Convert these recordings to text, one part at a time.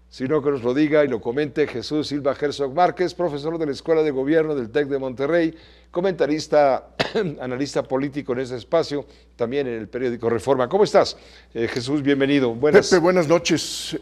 Sino que nos lo diga y lo comente Jesús Silva Herzog Márquez, profesor de la Escuela de Gobierno del TEC de Monterrey, comentarista, analista político en ese espacio, también en el periódico Reforma. ¿Cómo estás, Jesús? Bienvenido. Pepe, buenas noches.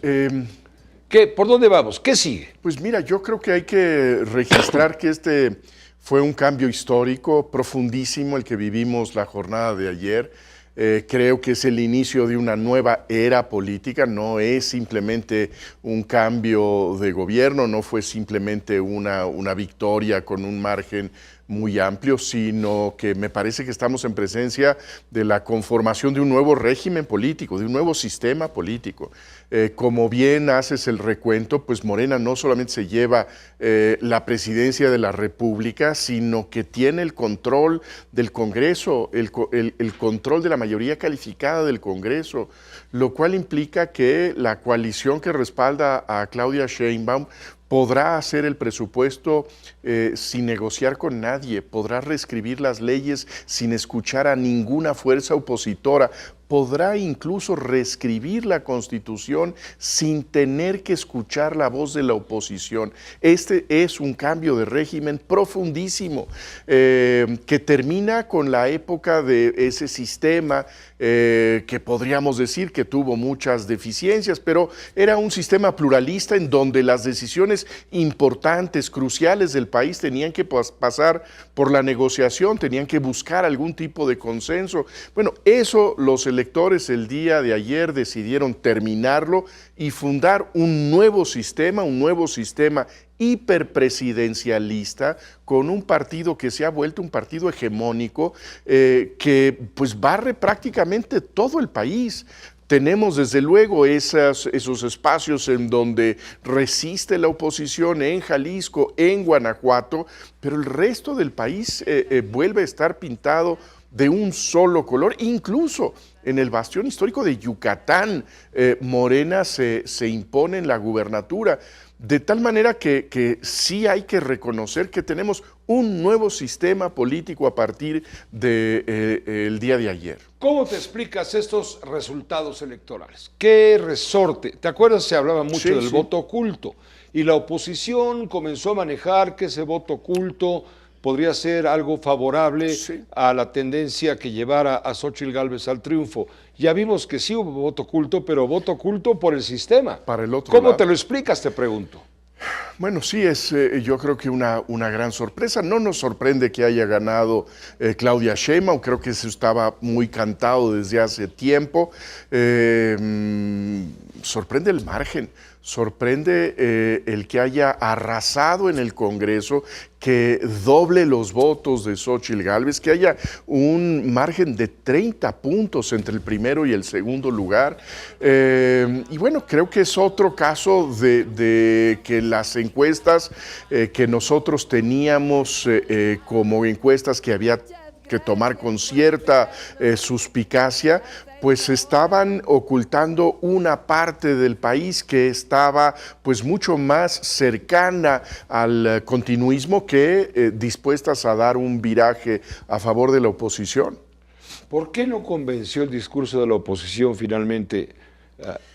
¿Por dónde vamos? ¿Qué sigue? Pues mira, yo creo que hay que registrar que este fue un cambio histórico profundísimo el que vivimos la jornada de ayer. Creo que es el inicio de una nueva era política, no es simplemente un cambio de gobierno, no fue simplemente una victoria con un margen muy amplio, sino que me parece que estamos en presencia de la conformación de un nuevo régimen político, de un nuevo sistema político. Como bien haces el recuento, pues Morena no solamente se lleva la presidencia de la República, sino que tiene el control del Congreso, el control de la mayoría calificada del Congreso, lo cual implica que la coalición que respalda a Claudia Sheinbaum podrá hacer el presupuesto sin negociar con nadie, podrá reescribir las leyes sin escuchar a ninguna fuerza opositora, podrá incluso reescribir la Constitución sin tener que escuchar la voz de la oposición. Este es un cambio de régimen profundísimo que termina con la época de ese sistema que podríamos decir que tuvo muchas deficiencias, pero era un sistema pluralista en donde las decisiones importantes, cruciales del país tenían que pasar por la negociación, tenían que buscar algún tipo de consenso. Bueno, eso los electores el día de ayer decidieron terminarlo y fundar un nuevo sistema hiperpresidencialista con un partido que se ha vuelto un partido hegemónico que pues barre prácticamente todo el país. Tenemos desde luego esos espacios en donde resiste la oposición en Jalisco, en Guanajuato, pero el resto del país vuelve a estar pintado de un solo color, incluso en el bastión histórico de Yucatán, Morena se impone en la gubernatura, de tal manera que sí hay que reconocer que tenemos un nuevo sistema político a partir del día de ayer. ¿Cómo te explicas estos resultados electorales? ¿Qué resorte? ¿Te acuerdas? Se hablaba mucho del voto oculto y la oposición comenzó a manejar que ese voto oculto podría ser algo favorable a la tendencia que llevara a Xóchitl Gálvez al triunfo. Ya vimos que sí hubo voto oculto, pero voto oculto por el sistema. Para el otro ¿Cómo lado. te lo explicas, te pregunto? Bueno, sí, es yo creo que una gran sorpresa. No nos sorprende que haya ganado Claudia Sheinbaum, creo que eso estaba muy cantado desde hace tiempo. Sorprende el margen, sorprende el que haya arrasado en el Congreso, que doble los votos de Xóchitl Gálvez, que haya un margen de 30 puntos entre el primero y el segundo lugar. Y bueno, creo que es otro caso de que las encuestas que nosotros teníamos como encuestas que había que tomar con cierta suspicacia, pues estaban ocultando una parte del país que estaba pues mucho más cercana al continuismo que dispuestas a dar un viraje a favor de la oposición. ¿Por qué no convenció el discurso de la oposición finalmente?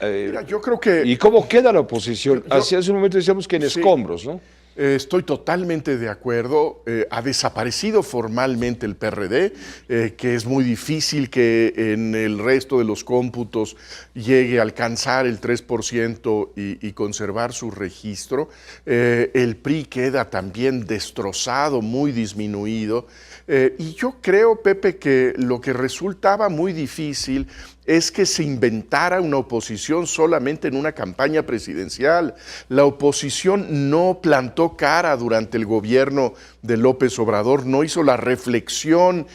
Mira, yo creo que... ¿Y cómo queda la oposición? Hace un momento decíamos que en escombros, ¿no? Estoy totalmente de acuerdo. Ha desaparecido formalmente el PRD, que es muy difícil que en el resto de los cómputos llegue a alcanzar el 3% y conservar su registro. El PRI queda también destrozado, muy disminuido. Y yo creo, Pepe, que lo que resultaba muy difícil es que se inventara una oposición solamente en una campaña presidencial. La oposición no plantó cara durante el gobierno de López Obrador, no hizo la reflexión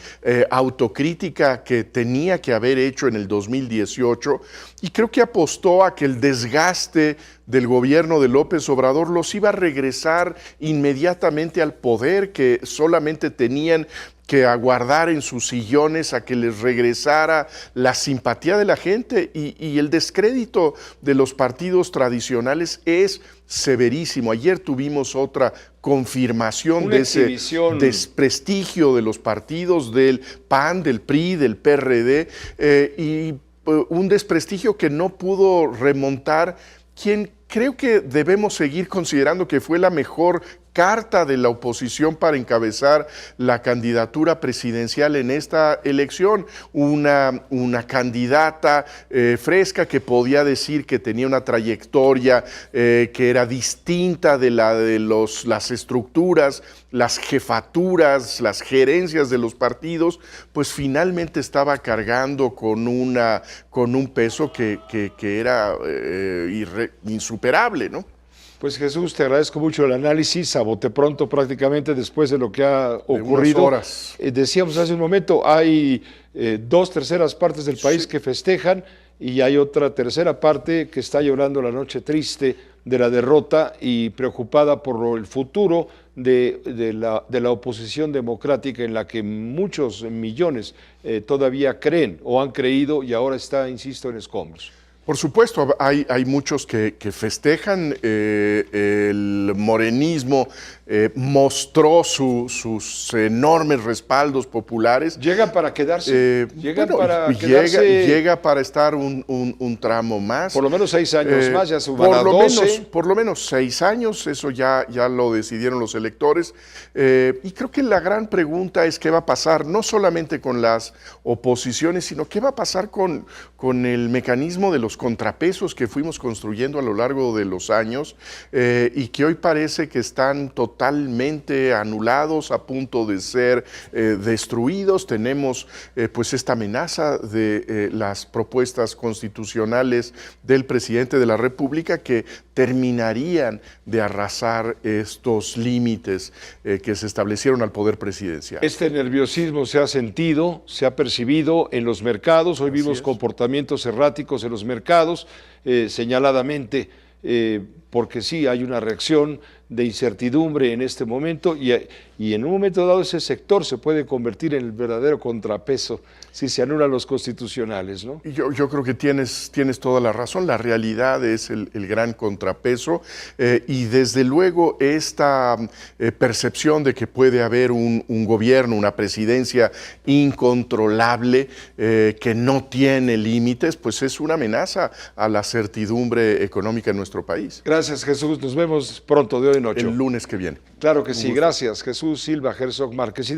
autocrítica que tenía que haber hecho en el 2018 y creo que apostó a que el desgaste del gobierno de López Obrador los iba a regresar inmediatamente al poder, que solamente tenían que aguardar en sus sillones a que les regresara la simpatía de la gente y el descrédito de los partidos tradicionales es severísimo. Ayer tuvimos otra confirmación de ese desprestigio de los partidos del PAN, del PRI, del PRD y un desprestigio que no pudo remontar, quien creo que debemos seguir considerando que fue la mejor carta de la oposición para encabezar la candidatura presidencial en esta elección, una candidata fresca que podía decir que tenía una trayectoria que era distinta de la de las estructuras, las jefaturas, las gerencias de los partidos, pues finalmente estaba cargando con un peso que era insuperable, ¿no? Pues Jesús, te agradezco mucho el análisis, a bote pronto prácticamente después de lo que ha ocurrido. Horas. Decíamos hace un momento, hay 2/3 partes del país que festejan y hay otra tercera parte que está llorando la noche triste de la derrota y preocupada por el futuro de la oposición democrática en la que muchos millones todavía creen o han creído y ahora está, insisto, en escombros. Por supuesto, hay muchos que festejan. El morenismo mostró sus enormes respaldos populares. Llega para quedarse. Llega para estar un tramo más. Por lo menos 6 años más, ya suban a 12. Por lo menos 6 años, eso ya lo decidieron los electores. Y creo que la gran pregunta es qué va a pasar, no solamente con las oposiciones, sino qué va a pasar con el mecanismo de los contrapesos que fuimos construyendo a lo largo de los años y que hoy parece que están totalmente anulados, a punto de ser destruidos. Tenemos pues esta amenaza de las propuestas constitucionales del presidente de la República que terminarían de arrasar estos límites que se establecieron al poder presidencial. Este nerviosismo se ha sentido, se ha percibido en los mercados. Hoy vimos comportamientos erráticos en los mercados, señaladamente porque sí hay una reacción de incertidumbre en este momento y en un momento dado ese sector se puede convertir en el verdadero contrapeso si se anulan los constitucionales, ¿no? Yo creo que tienes toda la razón. La realidad es el gran contrapeso y desde luego esta percepción de que puede haber un gobierno, una presidencia incontrolable que no tiene límites, pues es una amenaza a la certidumbre económica en nuestro país. Gracias, Jesús. Nos vemos pronto de hoy en 8. El lunes que viene. Claro que sí. Gracias, Jesús Silva Herzog Márquez.